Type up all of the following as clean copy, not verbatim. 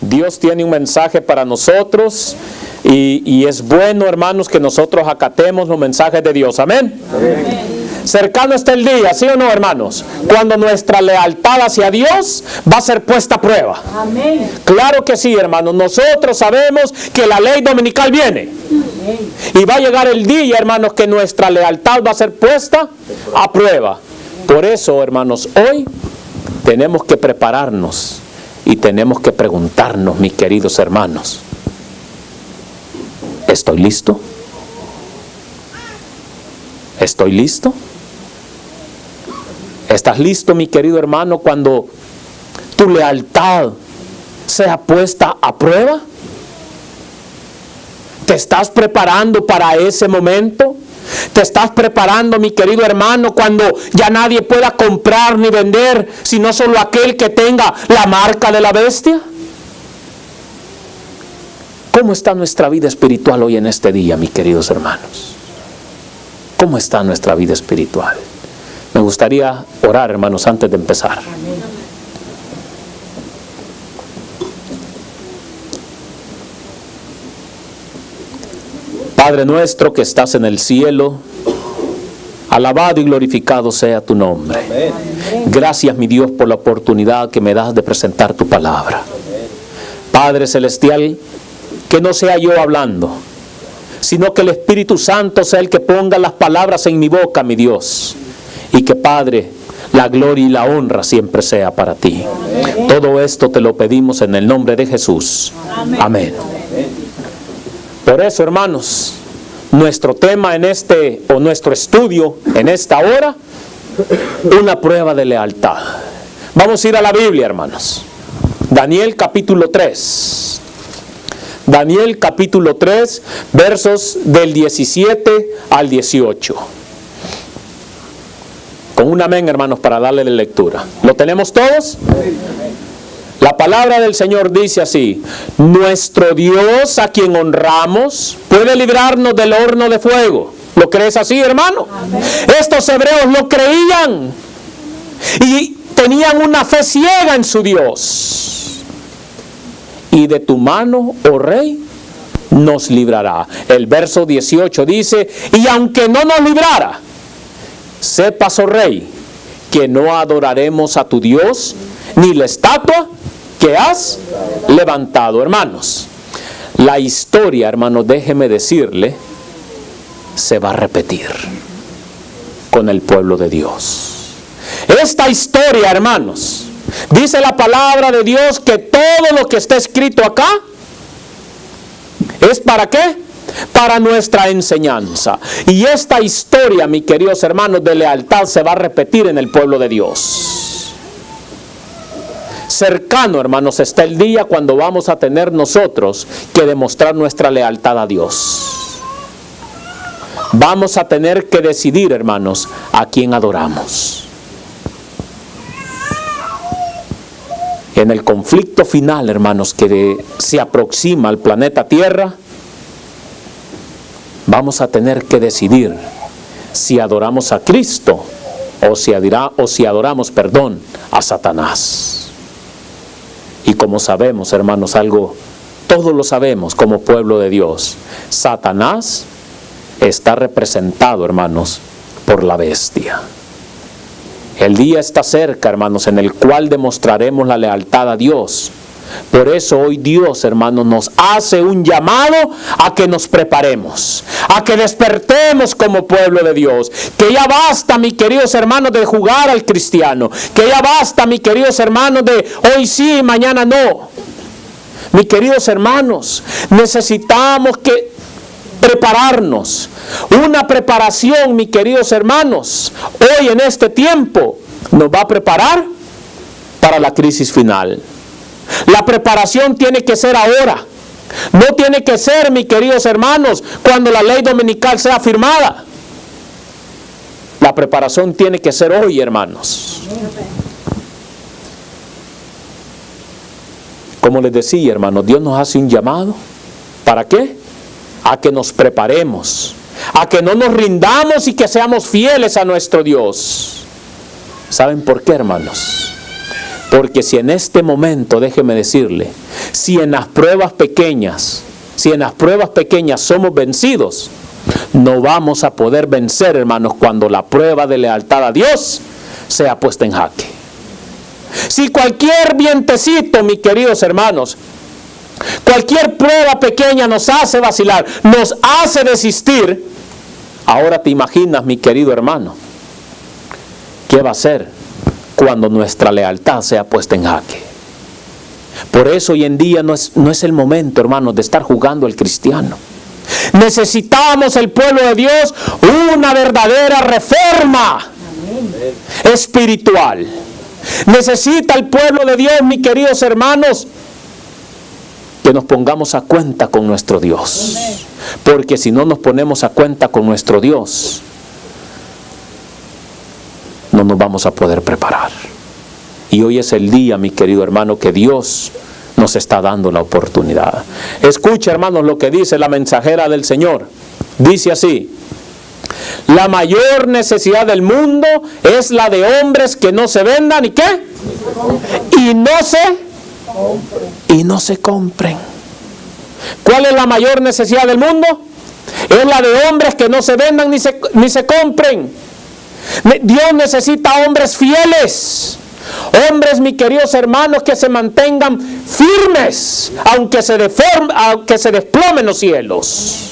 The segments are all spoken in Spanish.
Dios tiene un mensaje para nosotros y es bueno, hermanos, que nosotros acatemos los mensajes de Dios. Amén. Amén. Cercano está el día, ¿sí o no, hermanos? Cuando nuestra lealtad hacia Dios va a ser puesta a prueba. Amén. Claro que sí, hermanos. Nosotros sabemos que la ley dominical viene. Amén. Y va a llegar el día, hermanos, que nuestra lealtad va a ser puesta a prueba. Por eso, hermanos, hoy tenemos que prepararnos y tenemos que preguntarnos, mis queridos hermanos, ¿estoy listo? ¿Estoy listo? ¿Estás listo, mi querido hermano, cuando tu lealtad sea puesta a prueba? ¿Te estás preparando para ese momento? ¿Te estás preparando, mi querido hermano, cuando ya nadie pueda comprar ni vender, sino solo aquel que tenga la marca de la bestia? ¿Cómo está nuestra vida espiritual hoy en este día, mis queridos hermanos? ¿Cómo está nuestra vida espiritual? Me gustaría orar, hermanos, antes de empezar. Padre nuestro que estás en el cielo, alabado y glorificado sea tu nombre. Gracias, mi Dios, por la oportunidad que me das de presentar tu palabra. Padre celestial, que no sea yo hablando, sino que el Espíritu Santo sea el que ponga las palabras en mi boca, mi Dios. Y que, Padre, la gloria y la honra siempre sea para ti. Todo esto te lo pedimos en el nombre de Jesús. Amén. Por eso, hermanos, nuestro tema en nuestro estudio en esta hora, una prueba de lealtad. Vamos a ir a la Biblia, hermanos. Daniel capítulo 3. Daniel capítulo 3, versos del 17 al 18. Con un amén, hermanos, para darle de lectura. ¿Lo tenemos todos? La palabra del Señor dice así: nuestro Dios, a quien honramos, puede librarnos del horno de fuego. ¿Lo crees así, hermano? Amén. Estos hebreos lo creían y tenían una fe ciega en su Dios. Y de tu mano, oh rey, nos librará. El verso 18 dice: y aunque no nos librara, sepas, oh rey, que no adoraremos a tu Dios, ni la estatua que has levantado. Hermanos, la historia, hermanos, déjeme decirle, se va a repetir con el pueblo de Dios. Esta historia, hermanos, dice la palabra de Dios que todo lo que está escrito acá es ¿para qué? Para nuestra enseñanza. Y esta historia, mis queridos hermanos, de lealtad se va a repetir en el pueblo de Dios. Cercano, hermanos, está el día cuando vamos a tener nosotros que demostrar nuestra lealtad a Dios. Vamos a tener que decidir, hermanos, a quién adoramos. En el conflicto final, hermanos, que se aproxima al planeta Tierra, vamos a tener que decidir si adoramos a Cristo o si adoramos, a Satanás. Y como sabemos, hermanos, todos lo sabemos como pueblo de Dios, Satanás está representado, hermanos, por la bestia. El día está cerca, hermanos, en el cual demostraremos la lealtad a Dios. Por eso hoy Dios, hermanos, nos hace un llamado a que nos preparemos, a que despertemos como pueblo de Dios. Que ya basta, mis queridos hermanos, de jugar al cristiano. Que ya basta, mis queridos hermanos, de hoy sí, mañana no. Mis queridos hermanos, necesitamos que prepararnos. Una preparación, mis queridos hermanos, hoy en este tiempo nos va a preparar para la crisis final. La preparación tiene que ser ahora. No tiene que ser, mis queridos hermanos, cuando la ley dominical sea firmada. La preparación tiene que ser hoy, hermanos. Como les decía, hermanos, Dios nos hace un llamado. ¿Para qué? A que nos preparemos, a que no nos rindamos y que seamos fieles a nuestro Dios. ¿Saben por qué, hermanos? Porque si en este momento, déjeme decirle, si en las pruebas pequeñas somos vencidos, no vamos a poder vencer, hermanos, cuando la prueba de lealtad a Dios sea puesta en jaque. Si cualquier vientecito, mis queridos hermanos, cualquier prueba pequeña nos hace vacilar, nos hace desistir, ahora te imaginas, mi querido hermano, ¿qué va a ser cuando nuestra lealtad sea puesta en jaque? Por eso hoy en día no es el momento, hermanos, de estar jugando al cristiano. Necesitamos, el pueblo de Dios, una verdadera reforma espiritual. Necesita el pueblo de Dios, mis queridos hermanos, que nos pongamos a cuenta con nuestro Dios. Porque si no nos ponemos a cuenta con nuestro Dios, no nos vamos a poder preparar. Y hoy es el día, mi querido hermano, que Dios nos está dando la oportunidad. Escucha, hermanos, lo que dice la mensajera del Señor. Dice así: la mayor necesidad del mundo es la de hombres que no se vendan, ¿y qué? Y no se compren. ¿Cuál es la mayor necesidad del mundo? Es la de hombres que no se vendan ni se compren. Dios necesita hombres fieles. Hombres, mis queridos hermanos, que se mantengan firmes, aunque se desplomen los cielos.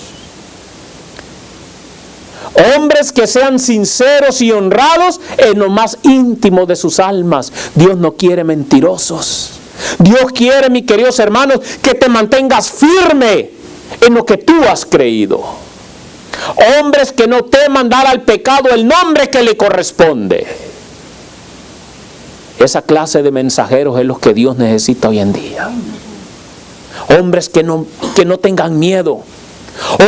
Hombres que sean sinceros y honrados en lo más íntimo de sus almas. Dios no quiere mentirosos. Dios quiere, mis queridos hermanos, que te mantengas firme en lo que tú has creído. Hombres que no teman dar al pecado el nombre que le corresponde. Esa clase de mensajeros es lo que Dios necesita hoy en día. Hombres que no tengan miedo.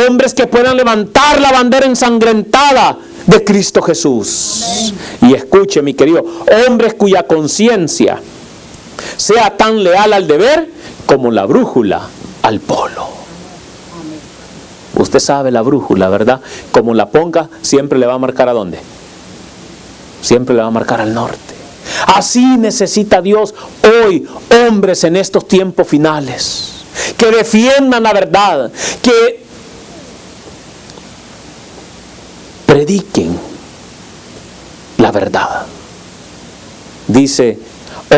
Hombres que puedan levantar la bandera ensangrentada de Cristo Jesús. Y escuche, mi querido, hombres cuya conciencia sea tan leal al deber como la brújula al polo. Usted sabe la brújula, ¿verdad? Como la ponga, siempre le va a marcar ¿a dónde? Siempre le va a marcar al norte. Así necesita Dios hoy hombres en estos tiempos finales, que defiendan la verdad, que prediquen la verdad. Dice,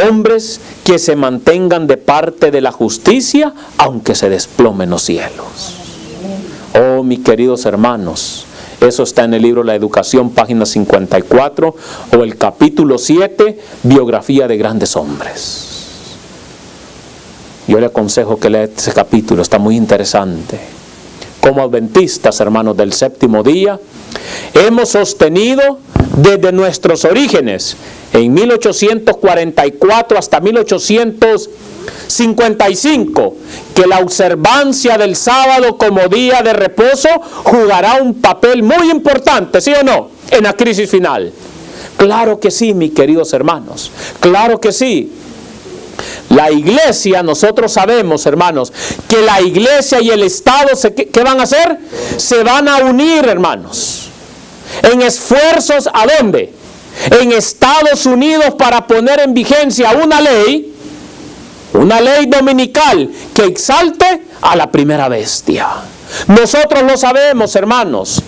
hombres que se mantengan de parte de la justicia, aunque se desplomen los cielos. Oh, mis queridos hermanos, eso está en el libro La Educación, página 54, o el capítulo 7, Biografía de Grandes Hombres. Yo le aconsejo que lea ese capítulo, está muy interesante. Como adventistas, hermanos del séptimo día, hemos sostenido desde nuestros orígenes, en 1844 hasta 1855, que la observancia del sábado como día de reposo jugará un papel muy importante, ¿sí o no?, en la crisis final. Claro que sí, mis queridos hermanos, claro que sí. La iglesia, nosotros sabemos, hermanos, que la iglesia y el Estado, ¿qué van a hacer? Se van a unir, hermanos, en esfuerzos, ¿a dónde? En Estados Unidos, para poner en vigencia una ley dominical que exalte a la primera bestia. Nosotros lo sabemos, hermanos.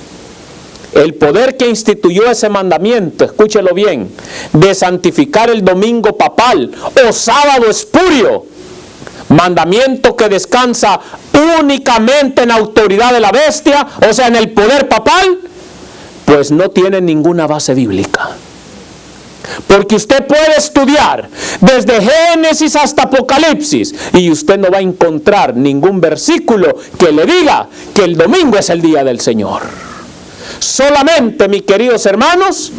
El poder que instituyó ese mandamiento, escúchelo bien, de santificar el domingo papal o sábado espurio, mandamiento que descansa únicamente en la autoridad de la bestia, o sea, en el poder papal, pues no tiene ninguna base bíblica. Porque usted puede estudiar desde Génesis hasta Apocalipsis y usted no va a encontrar ningún versículo que le diga que el domingo es el día del Señor. Solamente, mis queridos hermanos,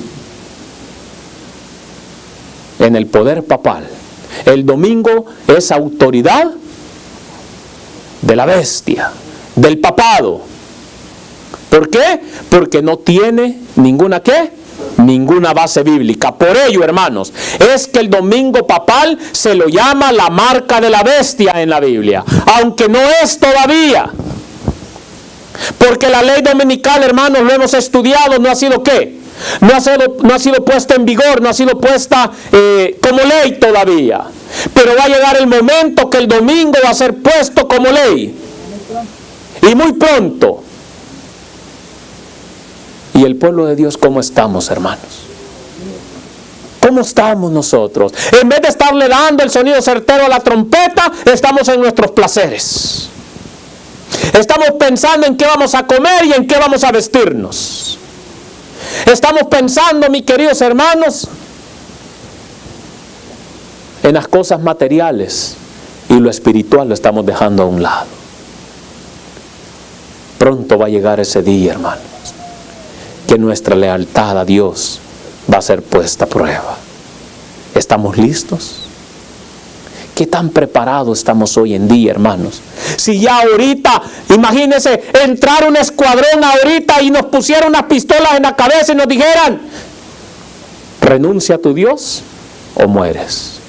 en el poder papal, el domingo es autoridad de la bestia, del papado. ¿Por qué? Porque no tiene ninguna ¿qué? Ninguna base bíblica. Por ello, hermanos, es que el domingo papal se lo llama la marca de la bestia en la Biblia, aunque no es todavía. Porque la ley dominical, hermanos, lo hemos estudiado, no ha sido ¿qué? No ha sido puesta en vigor, no ha sido puesta como ley todavía. Pero va a llegar el momento que el domingo va a ser puesto como ley. Y muy pronto. ¿Y el pueblo de Dios cómo estamos, hermanos? ¿Cómo estamos nosotros? En vez de estarle dando el sonido certero a la trompeta, estamos en nuestros placeres. Estamos pensando en qué vamos a comer y en qué vamos a vestirnos. Estamos pensando, mis queridos hermanos, en las cosas materiales, y lo espiritual lo estamos dejando a un lado. Pronto va a llegar ese día, hermanos, que nuestra lealtad a Dios va a ser puesta a prueba. ¿Estamos listos? ¿Qué tan preparados estamos hoy en día, hermanos? Si ya ahorita, imagínense, entrar un escuadrón ahorita y nos pusieran unas pistolas en la cabeza y nos dijeran, renuncia a tu Dios o mueres.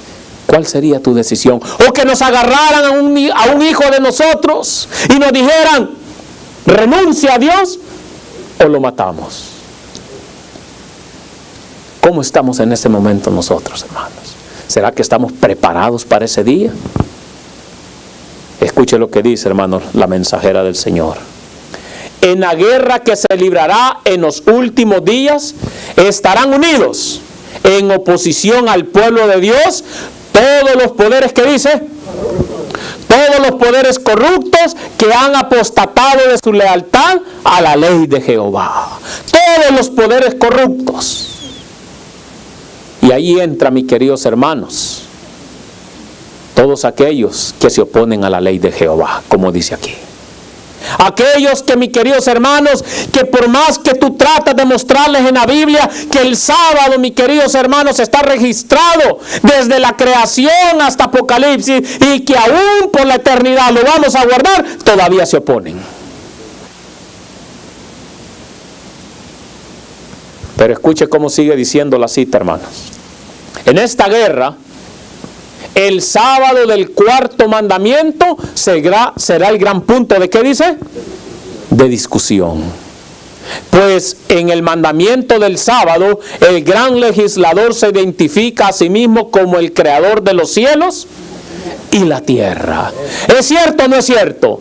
¿Cuál sería tu decisión? O que nos agarraran a un hijo de nosotros y nos dijeran, renuncia a Dios o lo matamos. ¿Cómo estamos en ese momento nosotros, hermanos? ¿Será que estamos preparados para ese día? Escuche lo que dice, hermanos, la mensajera del Señor. En la guerra que se librará en los últimos días, estarán unidos en oposición al pueblo de Dios todos los poderes, que dice, todos los poderes corruptos que han apostatado de su lealtad a la ley de Jehová. Todos los poderes corruptos. Y ahí entra, mis queridos hermanos, todos aquellos que se oponen a la ley de Jehová, como dice aquí. Aquellos que, mis queridos hermanos, que por más que tú tratas de mostrarles en la Biblia que el sábado, mis queridos hermanos, está registrado desde la creación hasta Apocalipsis y que aún por la eternidad lo vamos a guardar, todavía se oponen. Pero escuche cómo sigue diciendo la cita, hermanos. En esta guerra, el sábado del cuarto mandamiento será el gran punto de, ¿qué dice? De discusión. Pues en el mandamiento del sábado, el gran legislador se identifica a sí mismo como el creador de los cielos y la tierra. ¿Es cierto o no es cierto?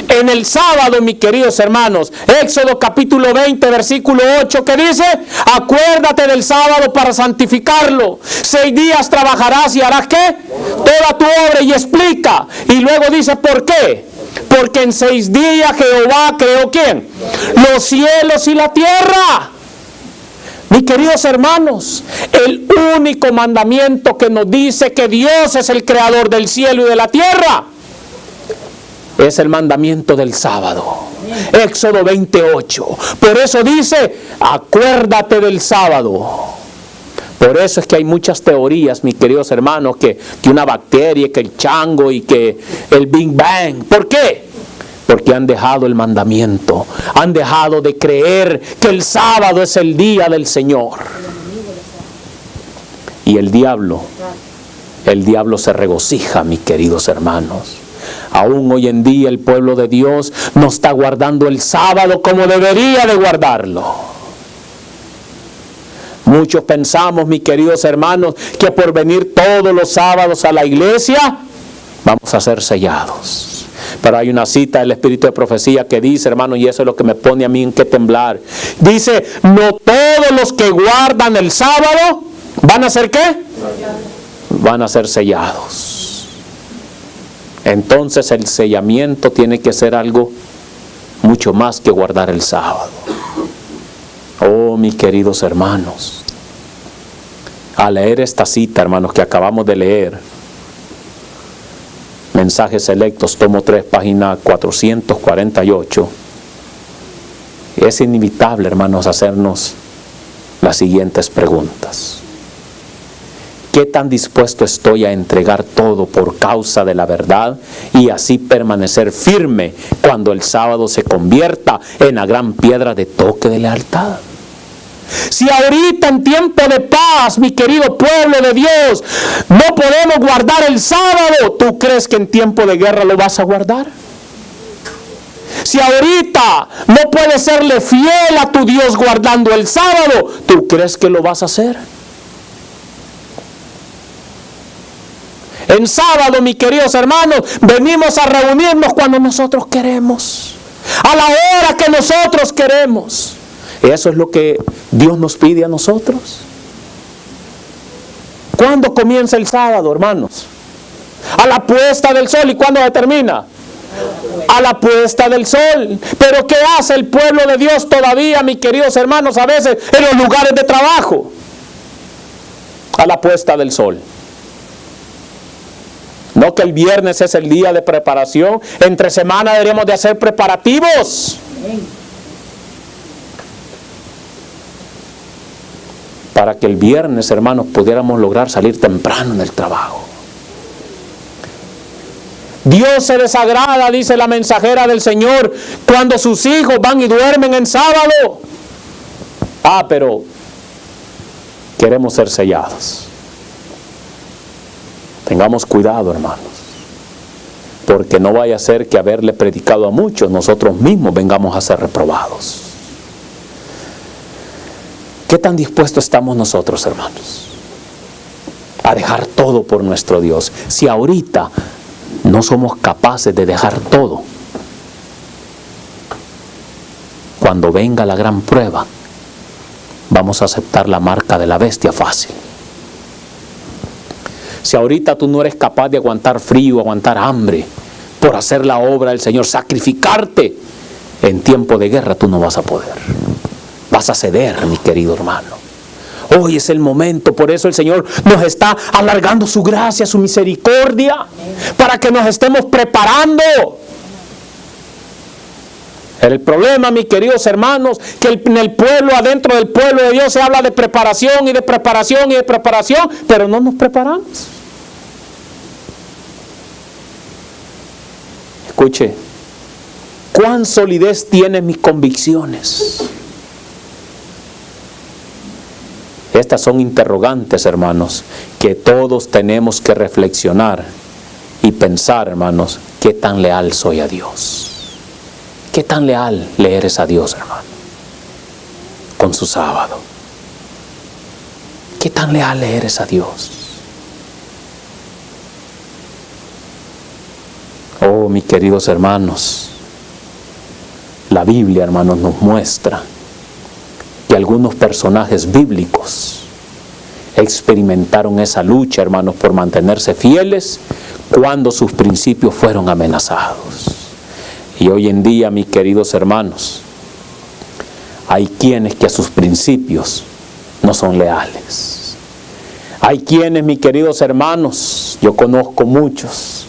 En el sábado, mis queridos hermanos, Éxodo capítulo 20, versículo 8, que dice, acuérdate del sábado para santificarlo. 6 días trabajarás y harás ¿qué? Toda tu obra, y explica. Y luego dice, ¿por qué? Porque en 6 días Jehová creó ¿quién? Los cielos y la tierra. Mis queridos hermanos, el único mandamiento que nos dice que Dios es el creador del cielo y de la tierra es el mandamiento del sábado. Éxodo 28. Por eso dice, acuérdate del sábado. Por eso es que hay muchas teorías, mis queridos hermanos, que una bacteria, que el chango y que el Big Bang. ¿Por qué? Porque han dejado el mandamiento, han dejado de creer que el sábado es el día del Señor. Y el diablo se regocija, mis queridos hermanos. Aún hoy en día el pueblo de Dios no está guardando el sábado como debería de guardarlo. Muchos pensamos, mis queridos hermanos, que por venir todos los sábados a la iglesia vamos a ser sellados. Pero hay una cita del Espíritu de Profecía que dice, hermano, y eso es lo que me pone a mí en qué temblar. Dice, no todos los que guardan el sábado van a ser ¿qué? Van a ser sellados. Entonces el sellamiento tiene que ser algo mucho más que guardar el sábado. Oh, mis queridos hermanos, Al leer esta cita, hermanos, que acabamos de leer, Mensajes Selectos, tomo 3, página 448, es inevitable, hermanos, hacernos las siguientes preguntas. ¿Qué tan dispuesto estoy a entregar todo por causa de la verdad y así permanecer firme cuando el sábado se convierta en la gran piedra de toque de lealtad? Si ahorita en tiempo de paz, mi querido pueblo de Dios, no podemos guardar el sábado, ¿tú crees que en tiempo de guerra lo vas a guardar? Si ahorita no puedes serle fiel a tu Dios guardando el sábado, ¿tú crees que lo vas a hacer? En sábado, mis queridos hermanos, venimos a reunirnos cuando nosotros queremos, a la hora que nosotros queremos. Eso es lo que Dios nos pide a nosotros. ¿Cuándo comienza el sábado, hermanos? A la puesta del sol. ¿Y cuándo se termina? A la puesta del sol. Pero ¿qué hace el pueblo de Dios todavía, mis queridos hermanos, a veces en los lugares de trabajo? A la puesta del sol. No que el viernes es el día de preparación. Entre semana deberíamos de hacer preparativos. Para que el viernes, hermanos, pudiéramos lograr salir temprano en el trabajo. Dios se desagrada, dice la mensajera del Señor, cuando sus hijos van y duermen en sábado. Pero queremos ser sellados. Tengamos cuidado, hermanos, porque no vaya a ser que haberle predicado a muchos, nosotros mismos vengamos a ser reprobados. ¿Qué tan dispuestos estamos nosotros, hermanos, a dejar todo por nuestro Dios? Si ahorita no somos capaces de dejar todo, cuando venga la gran prueba, vamos a aceptar la marca de la bestia fácil. Si ahorita tú no eres capaz de aguantar frío, aguantar hambre, por hacer la obra del Señor, sacrificarte, en tiempo de guerra tú no vas a poder. Vas a ceder, mi querido hermano. Hoy es el momento, por eso el Señor nos está alargando su gracia, su misericordia, para que nos estemos preparando. El problema, mis queridos hermanos, que en el pueblo, adentro del pueblo de Dios se habla de preparación y de preparación y de preparación, pero no nos preparamos. Escuche, ¿cuán solidez tienen mis convicciones? Estas son interrogantes, hermanos, que todos tenemos que reflexionar y pensar, hermanos, ¿qué tan leal soy a Dios? ¿Qué tan leal le eres a Dios, hermano? Con su sábado. ¿Qué tan leal le eres a Dios? Oh, mis queridos hermanos, la Biblia, hermanos, nos muestra que algunos personajes bíblicos experimentaron esa lucha, hermanos, por mantenerse fieles cuando sus principios fueron amenazados. Y hoy en día, mis queridos hermanos, hay quienes que a sus principios no son leales. Hay quienes, mis queridos hermanos, yo conozco muchos,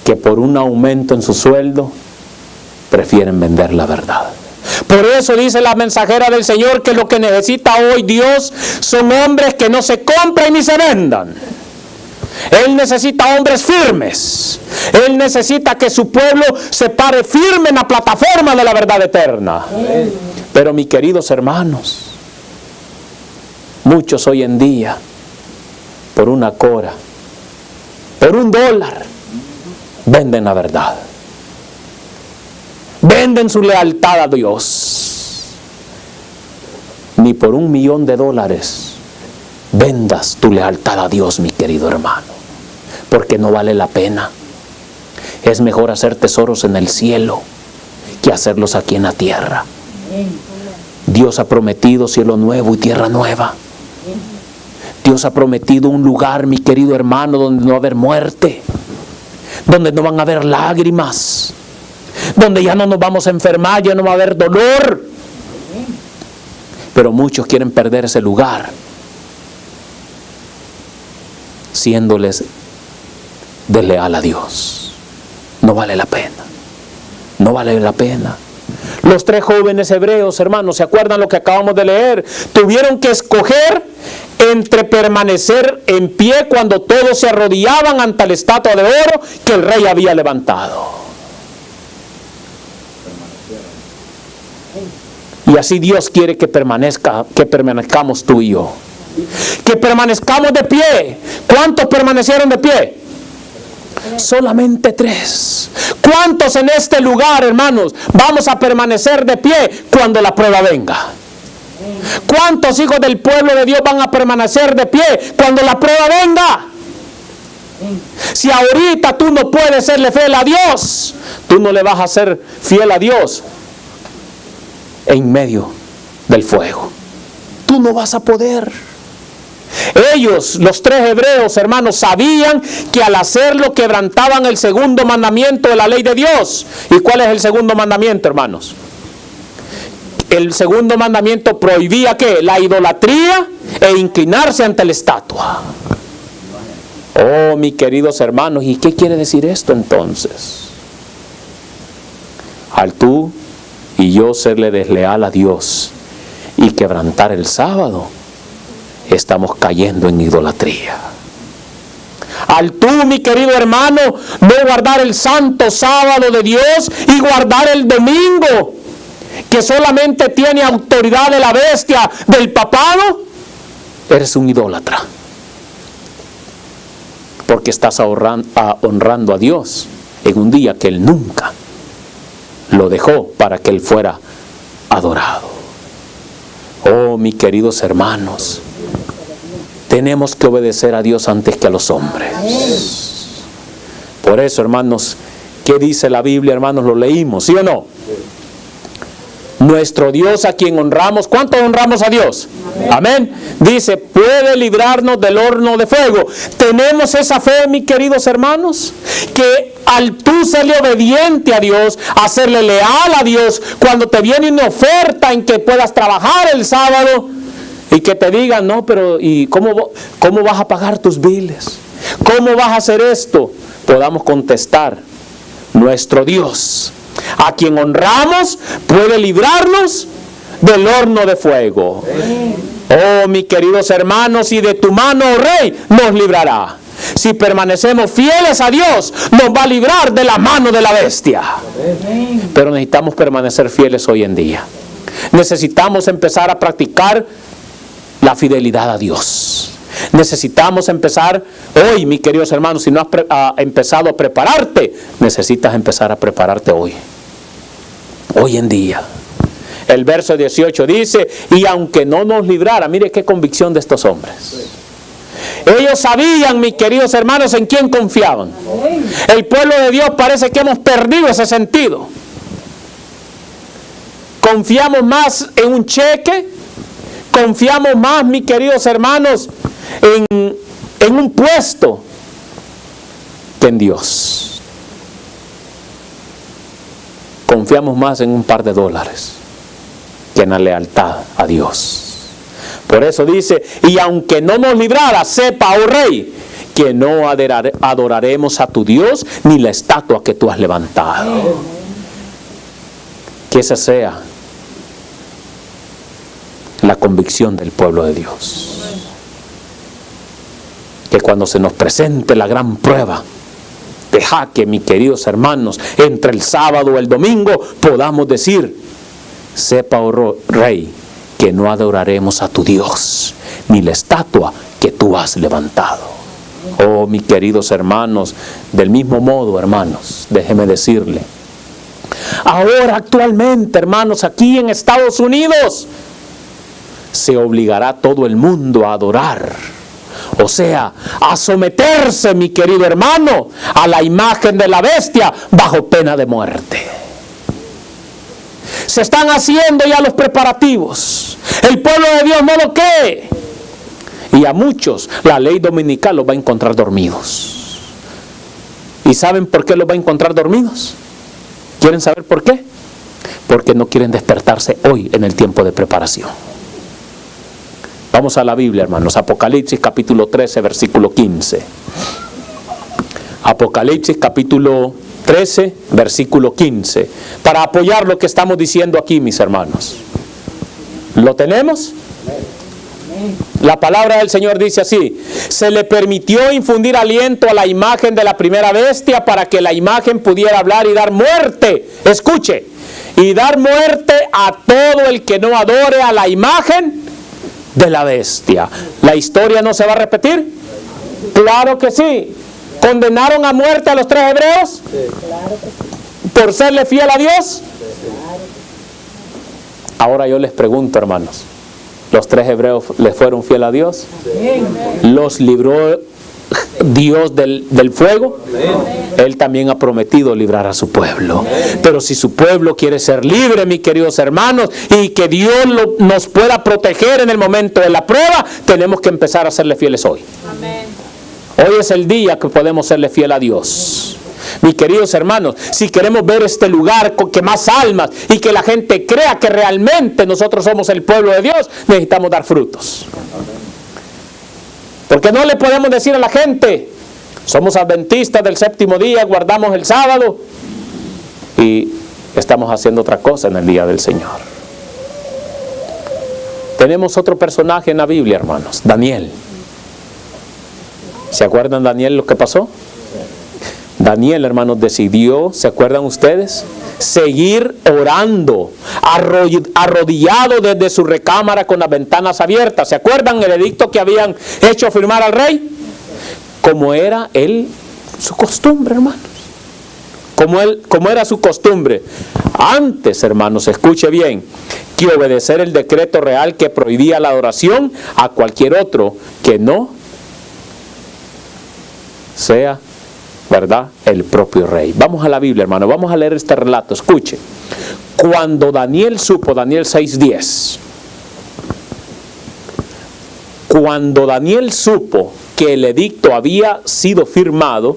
que por un aumento en su sueldo prefieren vender la verdad. Por eso dice la mensajera del Señor que lo que necesita hoy Dios son hombres que no se compren ni se vendan. Él necesita hombres firmes. Él necesita que su pueblo se pare firme en la plataforma de la verdad eterna. Pero mis queridos hermanos, muchos hoy en día, por una cora, por $1, venden la verdad. Venden su lealtad a Dios. Ni por $1,000,000 vendas tu lealtad a Dios, mi querido hermano, porque no vale la pena. Es mejor hacer tesoros en el cielo que hacerlos aquí en la tierra. Dios ha prometido cielo nuevo y tierra nueva. Dios ha prometido un lugar, mi querido hermano, donde no va a haber muerte, donde no van a haber lágrimas, donde ya no nos vamos a enfermar, ya no va a haber dolor. Pero muchos quieren perder ese lugar siéndoles desleal a Dios. No vale la pena. No vale la pena. Los 3 jóvenes hebreos, hermanos, ¿se acuerdan lo que acabamos de leer? Tuvieron que escoger entre permanecer en pie cuando todos se arrodillaban ante la estatua de oro que el rey había levantado. Y así Dios quiere que permanezcamos tú y yo. Que permanezcamos de pie. ¿Cuántos permanecieron de pie? Solamente 3. ¿Cuántos en este lugar, hermanos, vamos a permanecer de pie cuando la prueba venga? ¿Cuántos hijos del pueblo de Dios van a permanecer de pie cuando la prueba venga? Si ahorita tú no puedes serle fiel a Dios, tú no le vas a ser fiel a Dios en medio del fuego. Tú no vas a poder. Ellos, los 3 hebreos, hermanos, sabían que al hacerlo quebrantaban el segundo mandamiento de la ley de Dios. ¿Y cuál es el segundo mandamiento, hermanos? El segundo mandamiento prohibía ¿qué? La idolatría e inclinarse ante la estatua. Oh, mis queridos hermanos, ¿y qué quiere decir esto entonces? Al tú y yo serle desleal a Dios y quebrantar el sábado, estamos cayendo en idolatría. Al tú, mi querido hermano, no guardar el santo sábado de Dios y guardar el domingo, que solamente tiene autoridad de la bestia, del papado, eres un idólatra. Porque estás honrando a Dios en un día que Él nunca lo dejó para que Él fuera adorado. Oh, mis queridos hermanos, tenemos que obedecer a Dios antes que a los hombres. Por eso, hermanos, ¿qué dice la Biblia, hermanos? Lo leímos, ¿sí o no? Nuestro Dios a quien honramos. ¿Cuánto honramos a Dios? Amén. Dice, puede librarnos del horno de fuego. ¿Tenemos esa fe, mis queridos hermanos? Que al tú serle obediente a Dios, hacerle leal a Dios, cuando te viene una oferta en que puedas trabajar el sábado, y que te digan, no, pero ¿y cómo vas a pagar tus biles? ¿Cómo vas a hacer esto? Podamos contestar, nuestro Dios, a quien honramos, puede librarnos del horno de fuego. Oh, mis queridos hermanos, y de tu mano, oh Rey, nos librará. Si permanecemos fieles a Dios, nos va a librar de la mano de la bestia. Pero necesitamos permanecer fieles hoy en día. Necesitamos empezar a practicar la fidelidad a Dios. Necesitamos empezar hoy, mis queridos hermanos. Si no has empezado a prepararte, necesitas empezar a prepararte hoy en día. El verso 18 dice, y aunque no nos librara, mire qué convicción de estos hombres. Ellos sabían, mis queridos hermanos, en quién confiaban. El pueblo de Dios parece que hemos perdido ese sentido. Confiamos más en un cheque, confiamos más, mis queridos hermanos, en un puesto que en Dios. Confiamos más en un par de dólares que en la lealtad a Dios. Por eso dice, y aunque no nos librara, sepa, oh Rey, que no adoraremos a tu Dios ni la estatua que tú has levantado. Que esa sea la convicción del pueblo de Dios. Que cuando se nos presente la gran prueba de jaque, mis queridos hermanos, entre el sábado y el domingo, podamos decir, sepa, oh Rey, que no adoraremos a tu Dios, ni la estatua que tú has levantado. Oh, mis queridos hermanos, del mismo modo, hermanos, déjeme decirle, ahora actualmente, hermanos, aquí en Estados Unidos, se obligará a todo el mundo a adorar, o sea, a someterse, mi querido hermano, a la imagen de la bestia bajo pena de muerte. Se están haciendo ya los preparativos. El pueblo de Dios no lo cree. Y a muchos la ley dominical los va a encontrar dormidos. ¿Y saben por qué los va a encontrar dormidos? ¿Quieren saber por qué? Porque no quieren despertarse hoy en el tiempo de preparación. Vamos a la Biblia, hermanos. Apocalipsis capítulo 13, versículo 15. Apocalipsis capítulo 13, versículo 15. Para apoyar lo que estamos diciendo aquí, mis hermanos. ¿Lo tenemos? La palabra del Señor dice así: se le permitió infundir aliento a la imagen de la primera bestia para que la imagen pudiera hablar y dar muerte. Escuche. Y dar muerte a todo el que no adore a la imagen de la bestia. ¿La historia no se va a repetir? Claro que sí. ¿Condenaron a muerte a los 3 hebreos? ¿Por serle fiel a Dios? Ahora yo les pregunto, hermanos, ¿los 3 hebreos les fueron fieles a Dios? ¿Los libró Dios del fuego? Él también ha prometido librar a su pueblo. Pero si su pueblo quiere ser libre, mis queridos hermanos, y que Dios nos pueda proteger en el momento de la prueba, tenemos que empezar a serle fieles hoy. Hoy es el día que podemos serle fiel a Dios. Mis queridos hermanos, si queremos ver este lugar con que más almas y que la gente crea que realmente nosotros somos el pueblo de Dios, necesitamos dar frutos. Porque no le podemos decir a la gente: somos adventistas del 7º día, guardamos el sábado, y estamos haciendo otra cosa en el día del Señor. Tenemos otro personaje en la Biblia, hermanos, Daniel. ¿Se acuerdan Daniel lo que pasó? Daniel, hermanos, decidió, ¿se acuerdan ustedes? Seguir orando, arrodillado desde su recámara con las ventanas abiertas. ¿Se acuerdan el edicto que habían hecho firmar al rey? Como era su costumbre, hermanos. Como era su costumbre. Antes, hermanos, escuche bien, que obedecer el decreto real que prohibía la adoración a cualquier otro que no sea, ¿verdad?, el propio rey. Vamos a la Biblia, hermano, vamos a leer este relato. Escuche. Cuando Daniel supo, Daniel 6:10, cuando Daniel supo que el edicto había sido firmado,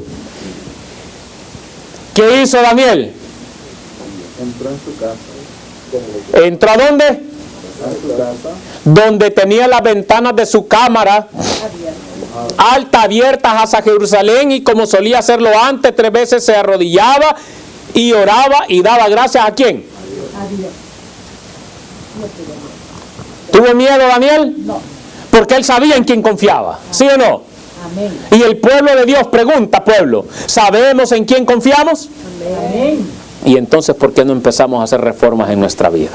¿qué hizo Daniel? Entró en su casa. ¿Entró a dónde? En su casa. Donde tenía las ventanas de su cámara altas, abiertas hacia Jerusalén, y como solía hacerlo antes, 3 veces se arrodillaba y oraba y daba gracias ¿a quién? A Dios. ¿Tuvo miedo Daniel? No. Porque él sabía en quién confiaba, ¿sí o no? Amén. Y el pueblo de Dios pregunta, pueblo, ¿sabemos en quién confiamos? Amén. Y entonces, ¿por qué no empezamos a hacer reformas en nuestra vida?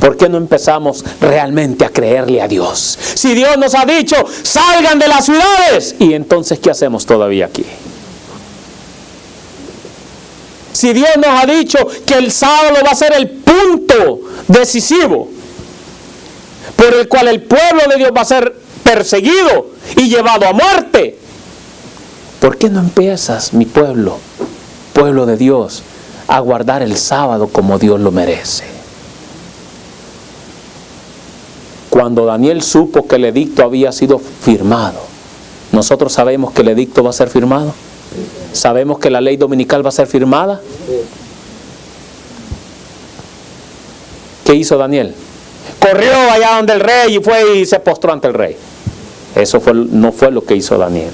¿Por qué no empezamos realmente a creerle a Dios? Si Dios nos ha dicho, salgan de las ciudades, ¿y entonces qué hacemos todavía aquí? Si Dios nos ha dicho que el sábado va a ser el punto decisivo por el cual el pueblo de Dios va a ser perseguido y llevado a muerte, ¿por qué no empiezas, mi pueblo, pueblo de Dios, a guardar el sábado como Dios lo merece? Cuando Daniel supo que el edicto había sido firmado, ¿nosotros sabemos que el edicto va a ser firmado? ¿Sabemos que la ley dominical va a ser firmada? ¿Qué hizo Daniel? Corrió allá donde el rey y fue y se postró ante el rey. Eso no fue lo que hizo Daniel.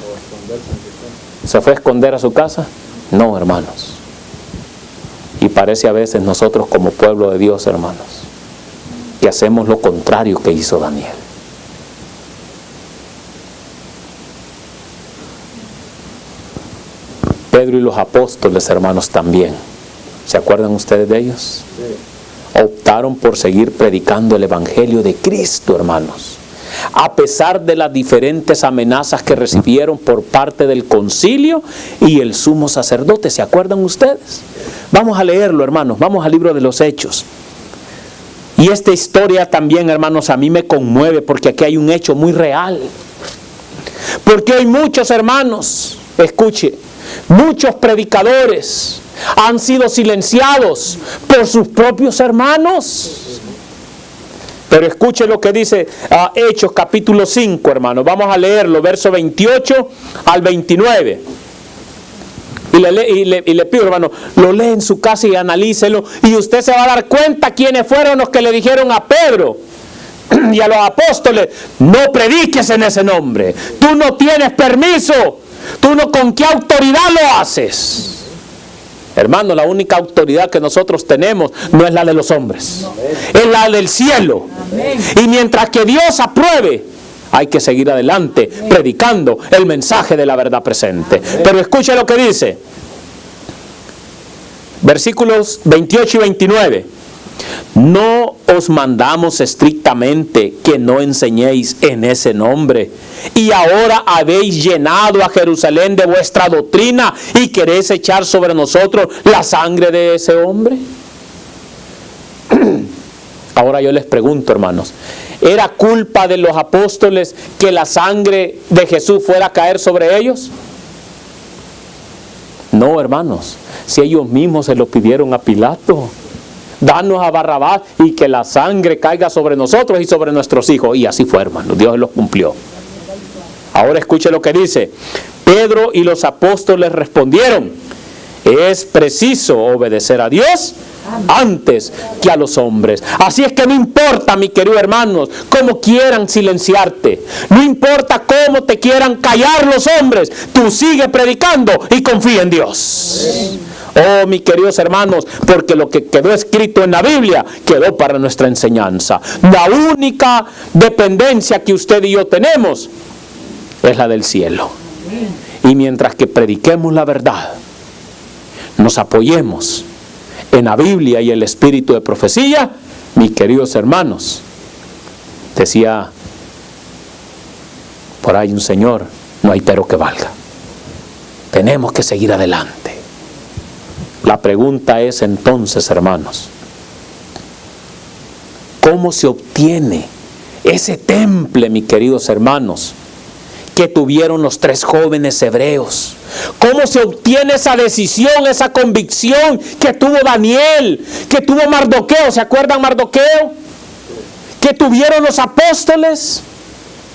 ¿Se fue a esconder a su casa? No, hermanos. Y parece a veces nosotros como pueblo de Dios, hermanos, que hacemos lo contrario que hizo Daniel. Pedro y los apóstoles, hermanos, también. ¿Se acuerdan ustedes de ellos? Sí. Optaron por seguir predicando el evangelio de Cristo, hermanos, a pesar de las diferentes amenazas que recibieron por parte del concilio y el sumo sacerdote. ¿Se acuerdan ustedes? Vamos a leerlo, hermanos. Vamos al libro de los Hechos. Y esta historia también, hermanos, a mí me conmueve, porque aquí hay un hecho muy real. Porque hay muchos hermanos, escuche, muchos predicadores han sido silenciados por sus propios hermanos. Pero escuche lo que dice Hechos capítulo 5, hermanos. Vamos a leerlo, verso 28 al 29. Y le pido, hermano, lo lee en su casa y analícelo, y usted se va a dar cuenta quiénes fueron los que le dijeron a Pedro: y a los apóstoles: no prediques en ese nombre. Tú no tienes permiso. Tú no, ¿con qué autoridad lo haces? Hermano, la única autoridad que nosotros tenemos no es la de los hombres, es la del cielo. Y mientras que Dios apruebe, hay que seguir adelante predicando el mensaje de la verdad presente. Pero escuche lo que dice, versículos 28 y 29. No os mandamos estrictamente que no enseñéis en ese nombre, y ahora habéis llenado a Jerusalén de vuestra doctrina y queréis echar sobre nosotros la sangre de ese hombre. Ahora yo les pregunto, hermanos, ¿era culpa de los apóstoles que la sangre de Jesús fuera a caer sobre ellos? No, hermanos, si ellos mismos se lo pidieron a Pilato: danos a Barrabás y que la sangre caiga sobre nosotros y sobre nuestros hijos. Y así fue, hermano, Dios los cumplió. Ahora escuche lo que dice. Pedro y los apóstoles respondieron: es preciso obedecer a Dios antes que a los hombres. Así es que no importa, mi querido hermanos, cómo quieran silenciarte, no importa cómo te quieran callar los hombres, tú sigue predicando y confía en Dios. Oh, mis queridos hermanos, porque lo que quedó escrito en la Biblia quedó para nuestra enseñanza. La única dependencia que usted y yo tenemos es la del cielo. Y mientras que prediquemos la verdad, nos apoyemos en la Biblia y el espíritu de profecía, mis queridos hermanos, decía por ahí un señor: no hay pero que valga. Tenemos que seguir adelante. La pregunta es entonces, hermanos, ¿cómo se obtiene ese temple, mis queridos hermanos, que tuvieron los 3 jóvenes hebreos? ¿Cómo se obtiene esa decisión, esa convicción que tuvo Daniel, que tuvo Mardoqueo? ¿Se acuerdan Mardoqueo? ¿Que tuvieron los apóstoles?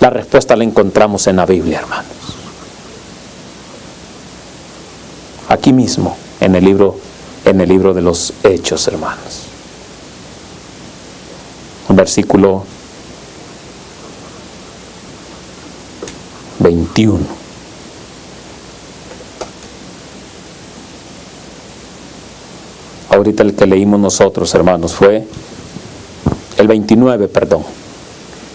La respuesta la encontramos en la Biblia, hermanos. Aquí mismo, en el libro de los Hechos, hermanos. Versículo 21. Ahorita el que leímos nosotros, hermanos, fue el 29, perdón.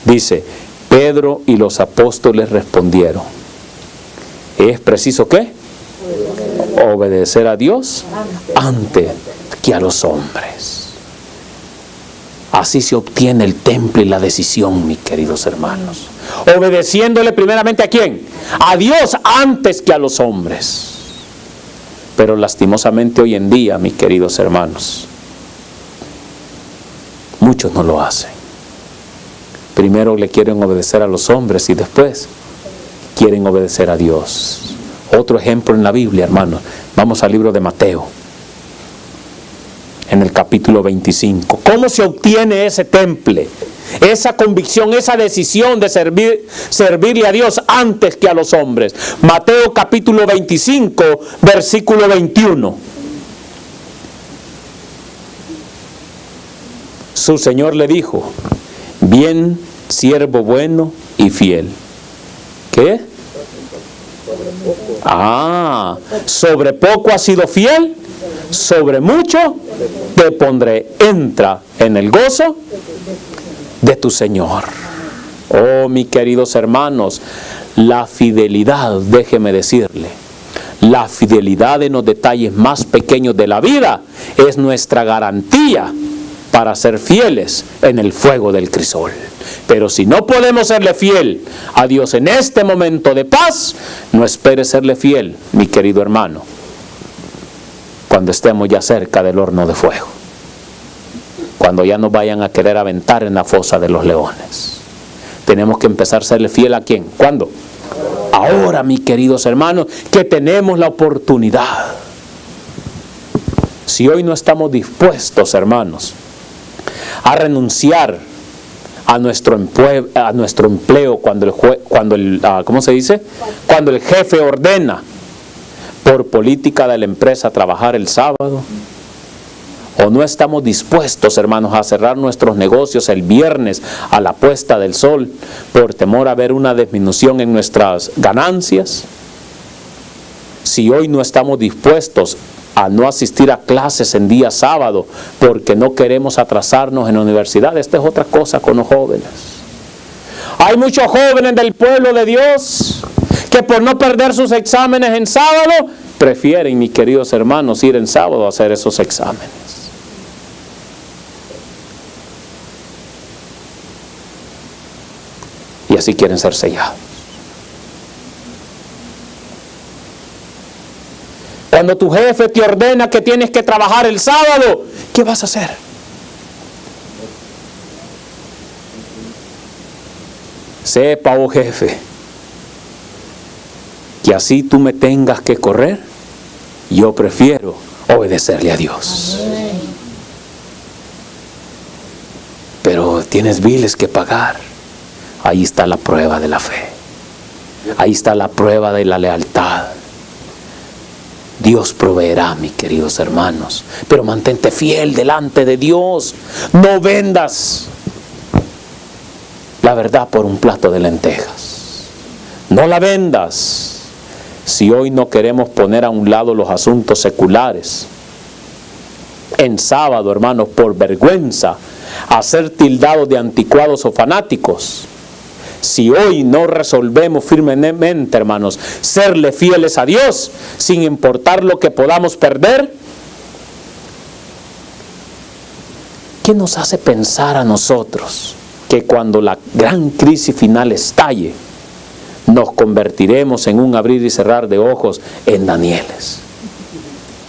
Dice: Pedro y los apóstoles respondieron: ¿es preciso qué? Obedecer a Dios antes que a los hombres. Así se obtiene el temple y la decisión, mis queridos hermanos. Obedeciéndole primeramente ¿a quién? A Dios antes que a los hombres. Pero lastimosamente hoy en día, mis queridos hermanos, muchos no lo hacen. Primero le quieren obedecer a los hombres y después quieren obedecer a Dios. Otro ejemplo en la Biblia, hermanos. Vamos al libro de Mateo, en el capítulo 25. ¿Cómo se obtiene ese temple? Esa convicción, esa decisión de servirle a Dios antes que a los hombres. Mateo capítulo 25, versículo 21. Su Señor le dijo: bien, siervo bueno y fiel. ¿Qué? Sobre poco has sido fiel, sobre mucho te pondré. Entra en el gozo de tu Señor. Oh, mis queridos hermanos, la fidelidad, déjeme decirle, la fidelidad en los detalles más pequeños de la vida es nuestra garantía para ser fieles en el fuego del crisol. Pero si no podemos serle fiel a Dios en este momento de paz, no espere serle fiel, mi querido hermano, cuando estemos ya cerca del horno de fuego, cuando ya nos vayan a querer aventar en la fosa de los leones. Tenemos que empezar a serle fiel ¿a quién? ¿Cuándo? Ahora, mis queridos hermanos, que tenemos la oportunidad. Si hoy no estamos dispuestos, hermanos, a renunciar a nuestro empleo cuando el jefe ordena por política de la empresa trabajar el sábado, ¿O no estamos dispuestos, hermanos, a cerrar nuestros negocios el viernes a la puesta del sol por temor a ver una disminución en nuestras ganancias? Si hoy no estamos dispuestos a no asistir a clases en día sábado porque no queremos atrasarnos en la universidad, esta es otra cosa con los jóvenes. Hay muchos jóvenes del pueblo de Dios que por no perder sus exámenes en sábado, prefieren, mis queridos hermanos, ir en sábado a hacer esos exámenes. Y así quieren ser sellados. Cuando tu jefe te ordena que tienes que trabajar el sábado, ¿qué vas a hacer? Sepa, oh jefe, que así tú me tengas que correr, yo prefiero obedecerle a Dios. Pero tienes biles que pagar. Ahí está la prueba de la fe. Ahí está la prueba de la lealtad. Dios proveerá, mis queridos hermanos, pero mantente fiel delante de Dios. No vendas la verdad por un plato de lentejas. No la vendas. Si hoy no queremos poner a un lado los asuntos seculares, en sábado, hermanos, por vergüenza, a ser tildados de anticuados o fanáticos, si hoy no resolvemos firmemente, hermanos, serle fieles a Dios, sin importar lo que podamos perder, ¿qué nos hace pensar a nosotros que cuando la gran crisis final estalle, nos convertiremos en un abrir y cerrar de ojos en Danieles,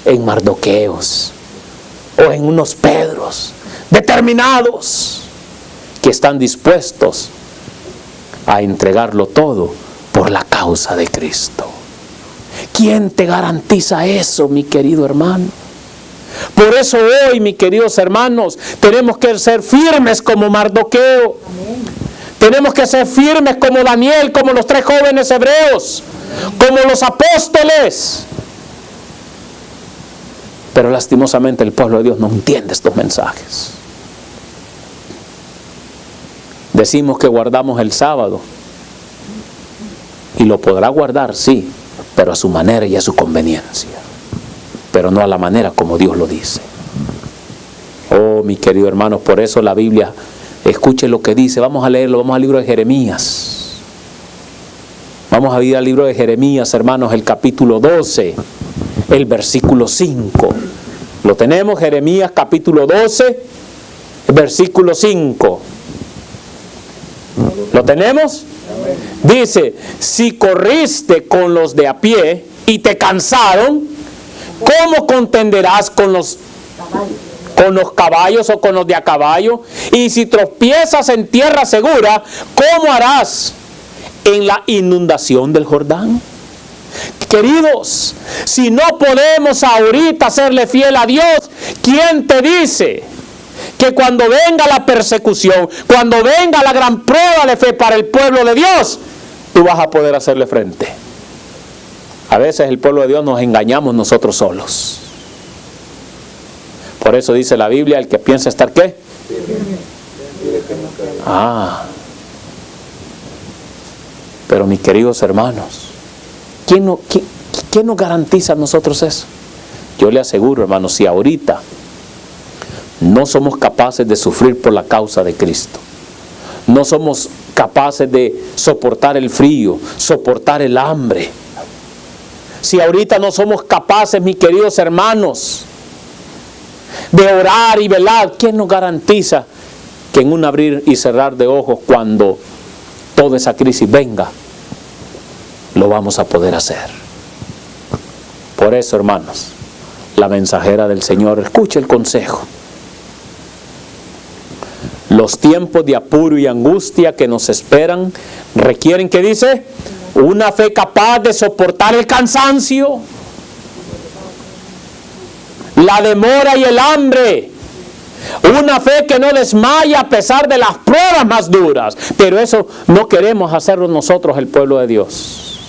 en Mardoqueos, o en unos Pedros determinados que están dispuestos a entregarlo todo por la causa de Cristo? ¿Quién te garantiza eso, mi querido hermano? Por eso hoy, mis queridos hermanos, tenemos que ser firmes como Mardoqueo. Amén. Tenemos que ser firmes como Daniel, como los 3 jóvenes hebreos, como los apóstoles. Pero lastimosamente el pueblo de Dios no entiende estos mensajes. Decimos que guardamos el sábado, y lo podrá guardar, sí, pero a su manera y a su conveniencia, pero no a la manera como Dios lo dice. Oh, mis queridos hermanos, por eso la Biblia, escuche lo que dice. Vamos a leerlo, vamos al libro de Jeremías. Vamos a ir al libro de Jeremías, hermanos, el capítulo 12, el versículo 5. Lo tenemos, Jeremías capítulo 12, versículo 5. ¿Lo tenemos? Dice: si corriste con los de a pie y te cansaron, ¿cómo contenderás con los caballos o con los de a caballo? Y si tropiezas en tierra segura, ¿cómo harás en la inundación del Jordán? Queridos, si no podemos ahorita serle fiel a Dios, ¿quién te dice que cuando venga la persecución, cuando venga la gran prueba de fe para el pueblo de Dios, tú vas a poder hacerle frente? A veces el pueblo de Dios nos engañamos nosotros solos. Por eso dice la Biblia, el que piensa estar ¿qué? Pero mis queridos hermanos, ¿quién nos garantiza a nosotros eso? Yo le aseguro, hermanos, si ahorita no somos capaces de sufrir por la causa de Cristo, no somos capaces de soportar el frío, soportar el hambre, si ahorita no somos capaces, mis queridos hermanos, de orar y velar, ¿quién nos garantiza que en un abrir y cerrar de ojos, cuando toda esa crisis venga, lo vamos a poder hacer? Por eso, hermanos, la mensajera del Señor, escuche el consejo. Los tiempos de apuro y angustia que nos esperan requieren, ¿qué dice? Una fe capaz de soportar el cansancio, la demora y el hambre. Una fe que no desmaya a pesar de las pruebas más duras. Pero eso no queremos hacerlo nosotros, el pueblo de Dios.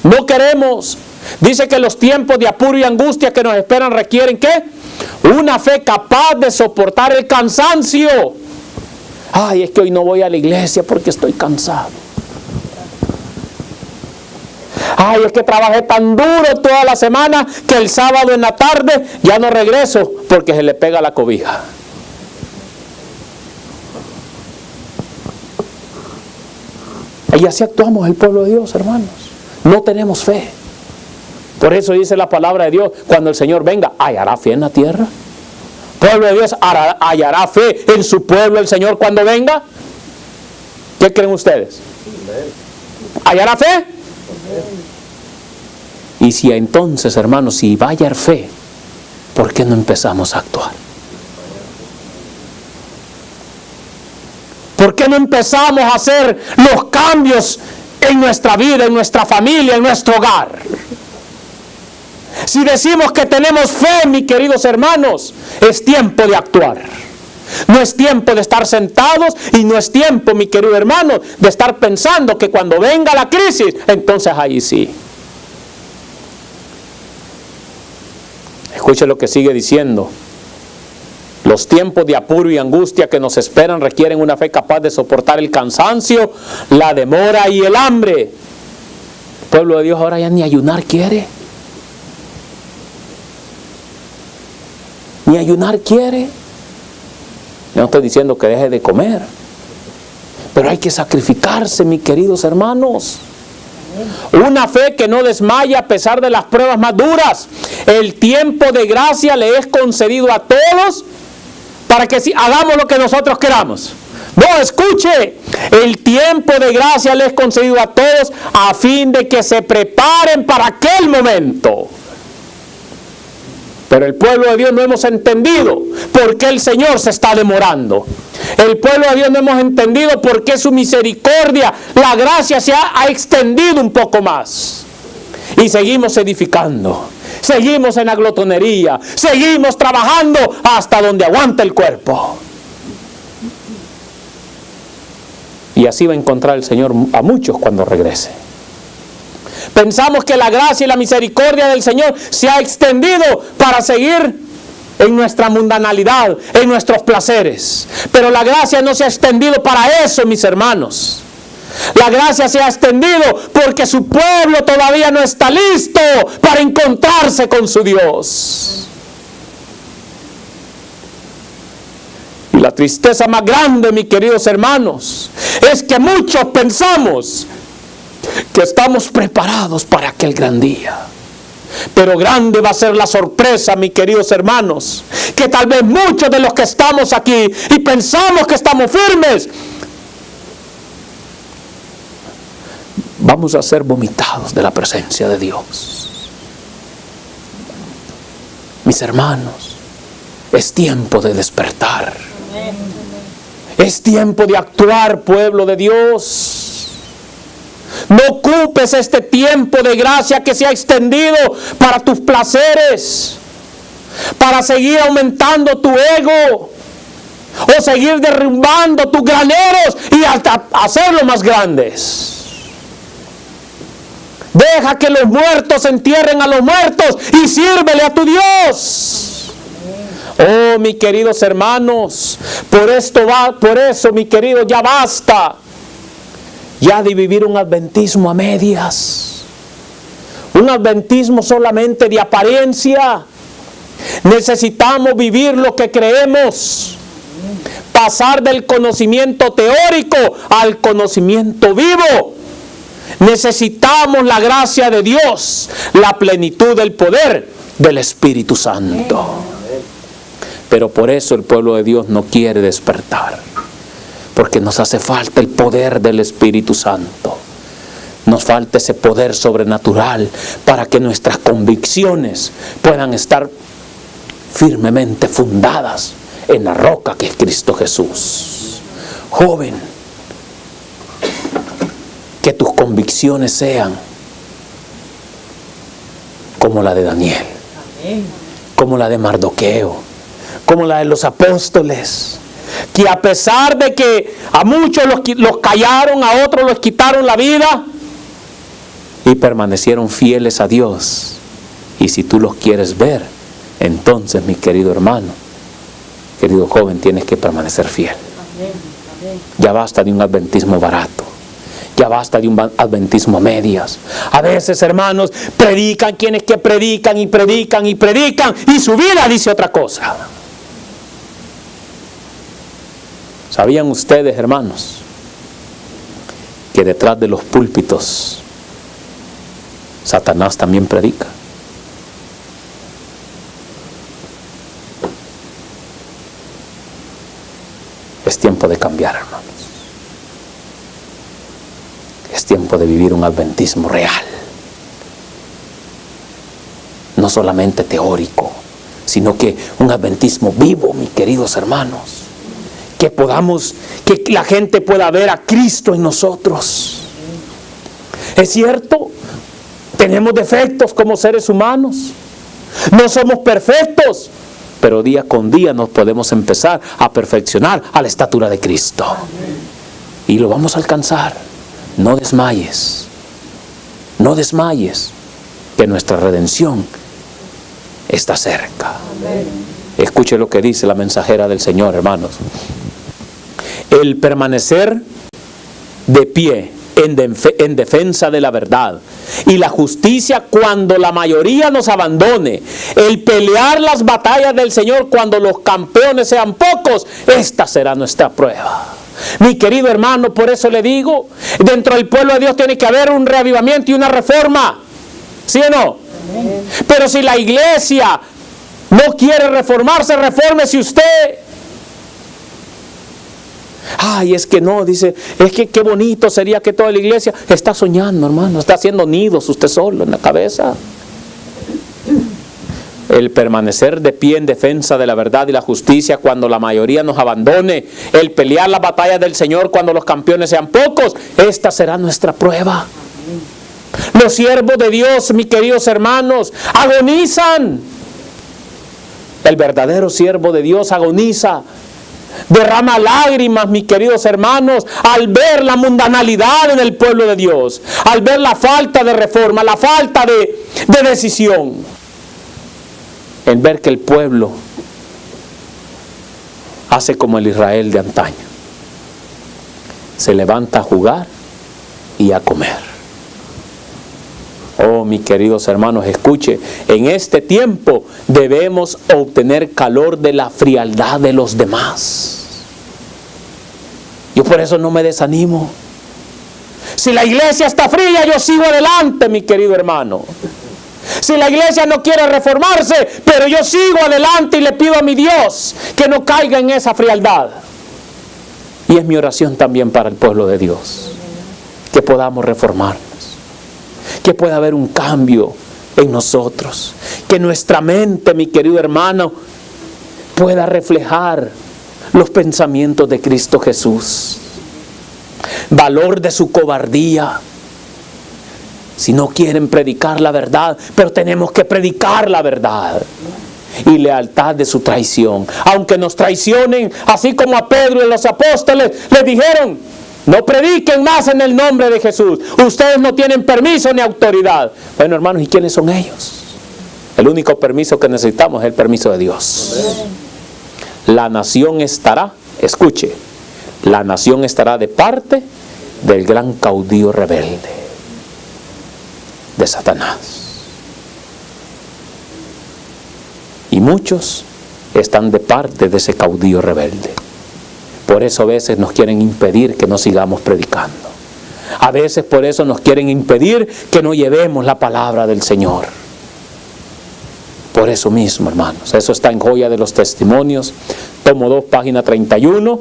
No queremos Dice que los tiempos de apuro y angustia que nos esperan requieren ¿qué? Una fe capaz de soportar el cansancio. Ay, es que hoy no voy a la iglesia porque estoy cansado. Ay, es que trabajé tan duro toda la semana que el sábado en la tarde ya no regreso porque se le pega la cobija. Y así actuamos el pueblo de Dios, hermanos. No tenemos fe. Por eso dice la palabra de Dios, cuando el Señor venga, ¿hallará fe en la tierra? Pueblo de Dios, ¿hallará fe en su pueblo el Señor cuando venga? ¿Qué creen ustedes? ¿Hallará fe? Y si entonces, hermanos, si va a hallar fe, ¿por qué no empezamos a actuar? ¿Por qué no empezamos a hacer los cambios en nuestra vida, en nuestra familia, en nuestro hogar? Si decimos que tenemos fe, mis queridos hermanos, es tiempo de actuar. No es tiempo de estar sentados y no es tiempo, mi querido hermano, de estar pensando que cuando venga la crisis, entonces ahí sí. Escuche lo que sigue diciendo. Los tiempos de apuro y angustia que nos esperan requieren una fe capaz de soportar el cansancio, la demora y el hambre. El pueblo de Dios ahora ya ni ayunar quiere. Ni ayunar quiere. Yo no estoy diciendo que deje de comer, pero hay que sacrificarse, mis queridos hermanos. Una fe que no desmaya a pesar de las pruebas más duras. El tiempo de gracia le es concedido a todos para que hagamos lo que nosotros queramos. No, escuche, el tiempo de gracia le es concedido a todos a fin de que se preparen para aquel momento. Pero el pueblo de Dios no hemos entendido por qué el Señor se está demorando. El pueblo de Dios no hemos entendido por qué su misericordia, la gracia se ha extendido un poco más. Y seguimos edificando, seguimos en la glotonería, seguimos trabajando hasta donde aguanta el cuerpo. Y así va a encontrar el Señor a muchos cuando regrese. Pensamos que la gracia y la misericordia del Señor se ha extendido para seguir en nuestra mundanalidad, en nuestros placeres. Pero la gracia no se ha extendido para eso, mis hermanos. La gracia se ha extendido porque su pueblo todavía no está listo para encontrarse con su Dios. Y la tristeza más grande, mis queridos hermanos, es que muchos pensamos que estamos preparados para aquel gran día. Pero grande va a ser la sorpresa, mis queridos hermanos, que tal vez muchos de los que estamos aquí y pensamos que estamos firmes, vamos a ser vomitados de la presencia de Dios. Mis hermanos, es tiempo de despertar. Es tiempo de actuar, pueblo de Dios. No ocupes este tiempo de gracia que se ha extendido para tus placeres, para seguir aumentando tu ego, o seguir derrumbando tus graneros y hasta hacerlos más grandes. Deja que los muertos entierren a los muertos y sírvele a tu Dios. Oh, mis queridos hermanos, por eso, mi querido, ya basta. Ya de vivir un adventismo a medias, un adventismo solamente de apariencia. Necesitamos vivir lo que creemos, pasar del conocimiento teórico al conocimiento vivo. Necesitamos la gracia de Dios, la plenitud del poder del Espíritu Santo. Pero por eso el pueblo de Dios no quiere despertar. Porque nos hace falta el poder del Espíritu Santo. Nos falta ese poder sobrenatural para que nuestras convicciones puedan estar firmemente fundadas en la roca que es Cristo Jesús. Joven, que tus convicciones sean como la de Daniel, como la de Mardoqueo, como la de los apóstoles. Que a pesar de que a muchos los callaron, a otros los quitaron la vida, y permanecieron fieles a Dios. Y si tú los quieres ver, entonces, mi querido hermano, querido joven, tienes que permanecer fiel. Ya basta de un adventismo barato. Ya basta de un adventismo a medias. A veces, hermanos, predican quienes que predican y predican y predican, y su vida dice otra cosa. ¿Sabían ustedes, hermanos, que detrás de los púlpitos Satanás también predica? Es tiempo de cambiar, hermanos. Es tiempo de vivir un adventismo real. No solamente teórico, sino que un adventismo vivo, mis queridos hermanos. Que la gente pueda ver a Cristo en nosotros. Es cierto, tenemos defectos como seres humanos. No somos perfectos, pero día con día nos podemos empezar a perfeccionar a la estatura de Cristo. Y lo vamos a alcanzar. No desmayes. No desmayes, que nuestra redención está cerca. Escuche lo que dice la mensajera del Señor, hermanos. El permanecer de pie en defensa de la verdad y la justicia cuando la mayoría nos abandone, el pelear las batallas del Señor cuando los campeones sean pocos, esta será nuestra prueba. Mi querido hermano, por eso le digo, dentro del pueblo de Dios tiene que haber un reavivamiento y una reforma, ¿sí o no? Pero si la iglesia no quiere reformarse, refórmese usted. Ay, es que no, dice, es que qué bonito sería que toda la iglesia está soñando, hermano, está haciendo nidos usted solo en la cabeza. El permanecer de pie en defensa de la verdad y la justicia cuando la mayoría nos abandone, el pelear las batallas del Señor cuando los campeones sean pocos, esta será nuestra prueba. Los siervos de Dios, mis queridos hermanos, agonizan. El verdadero siervo de Dios agoniza. Derrama lágrimas, mis queridos hermanos, al ver la mundanalidad en el pueblo de Dios, al ver la falta de reforma, la falta de decisión, en ver que el pueblo hace como el Israel de antaño, se levanta a jugar y a comer. Oh, mis queridos hermanos, escuche, en este tiempo debemos obtener calor de la frialdad de los demás. Yo por eso no me desanimo. Si la iglesia está fría, yo sigo adelante, mi querido hermano. Si la iglesia no quiere reformarse, pero yo sigo adelante y le pido a mi Dios que no caiga en esa frialdad. Y es mi oración también para el pueblo de Dios, que podamos reformarnos, que pueda haber un cambio en nosotros, que nuestra mente, mi querido hermano, pueda reflejar los pensamientos de Cristo Jesús. Valor de su cobardía. Si no quieren predicar la verdad, pero tenemos que predicar la verdad. Y lealtad de su traición. Aunque nos traicionen, así como a Pedro y los apóstoles les dijeron: no prediquen más en el nombre de Jesús. Ustedes no tienen permiso ni autoridad. Bueno, hermanos, ¿y quiénes son ellos? El único permiso que necesitamos es el permiso de Dios. La nación estará, escuche, la nación estará de parte del gran caudillo rebelde, de Satanás. Y muchos están de parte de ese caudillo rebelde. Por eso a veces nos quieren impedir que no sigamos predicando. A veces por eso nos quieren impedir que no llevemos la palabra del Señor. Por eso mismo, hermanos, eso está en Joya de los Testimonios, tomo 2, página 31,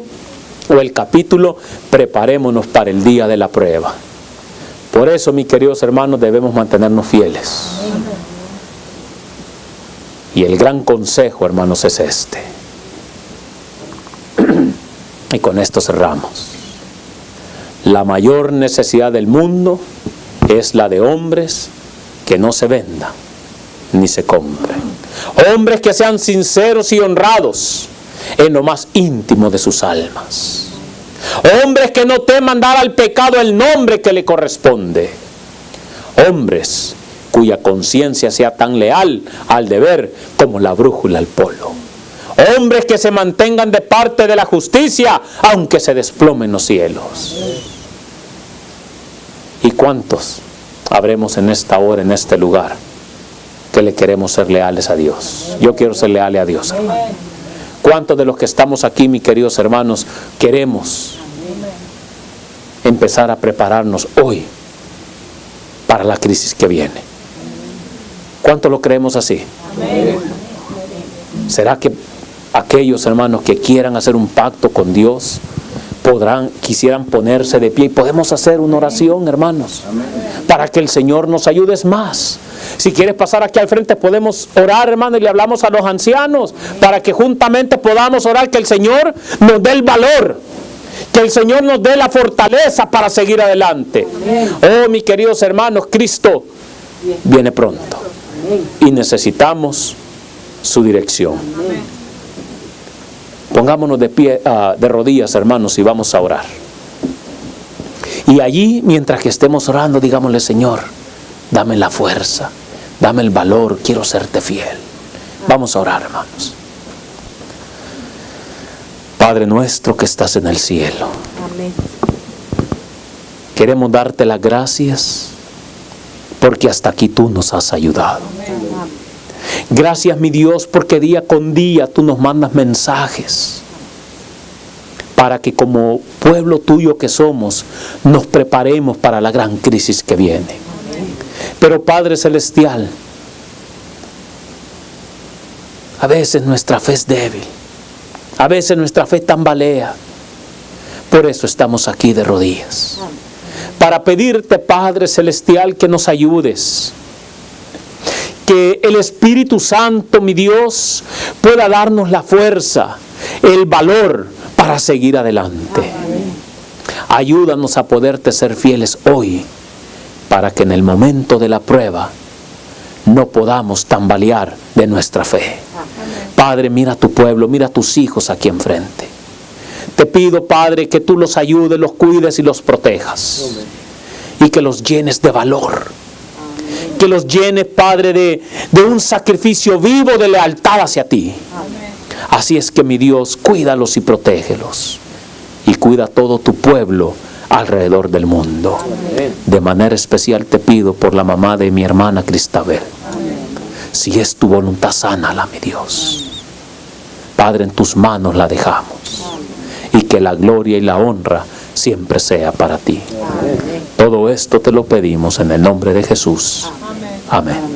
o el capítulo Preparémonos para el día de la prueba. Por eso, mis queridos hermanos, debemos mantenernos fieles. Y el gran consejo, hermanos, es este. Y con esto cerramos. La mayor necesidad del mundo es la de hombres que no se vendan ni se compren. Hombres que sean sinceros y honrados en lo más íntimo de sus almas. Hombres que no teman dar al pecado el nombre que le corresponde. Hombres cuya conciencia sea tan leal al deber como la brújula al polo. Hombres que se mantengan de parte de la justicia, aunque se desplomen los cielos. ¿Y cuántos habremos en esta hora, en este lugar, que le queremos ser leales a Dios? Yo quiero ser leal a Dios, hermano. ¿Cuántos de los que estamos aquí, mis queridos hermanos, queremos empezar a prepararnos hoy para la crisis que viene? ¿Cuántos lo creemos así? ¿Será que aquellos hermanos que quieran hacer un pacto con Dios quisieran ponerse de pie? Y podemos hacer una oración, hermanos, para que el Señor nos ayude más. Si quieres pasar aquí al frente, podemos orar, hermano, y le hablamos a los ancianos para que juntamente podamos orar, que el Señor nos dé el valor, que el Señor nos dé la fortaleza para seguir adelante. Oh, mis queridos hermanos, Cristo viene pronto y necesitamos su dirección. Pongámonos de pie, de rodillas, hermanos, y vamos a orar. Y allí, mientras que estemos orando, digámosle: Señor, dame la fuerza, dame el valor, quiero serte fiel. Vamos a orar, hermanos. Padre nuestro que estás en el cielo, queremos darte las gracias porque hasta aquí tú nos has ayudado. Gracias, mi Dios, porque día con día tú nos mandas mensajes para que como pueblo tuyo que somos, nos preparemos para la gran crisis que viene. Pero Padre Celestial, a veces nuestra fe es débil, a veces nuestra fe tambalea. Por eso estamos aquí de rodillas, para pedirte, Padre Celestial, que nos ayudes. Que el Espíritu Santo, mi Dios, pueda darnos la fuerza, el valor para seguir adelante. Ayúdanos a poderte ser fieles hoy, para que en el momento de la prueba no podamos tambalear de nuestra fe. Padre, mira a tu pueblo, mira a tus hijos aquí enfrente. Te pido, Padre, que tú los ayudes, los cuides y los protejas. Y que los llenes de valor. Que los llene, Padre, de un sacrificio vivo de lealtad hacia ti. Así es que, mi Dios, cuídalos y protégelos. Y cuida todo tu pueblo alrededor del mundo. De manera especial te pido por la mamá de mi hermana Cristabel. Si es tu voluntad, sánala, mi Dios. Padre, en tus manos la dejamos. Y que la gloria y la honra siempre sea para ti. Todo esto te lo pedimos en el nombre de Jesús. Amén.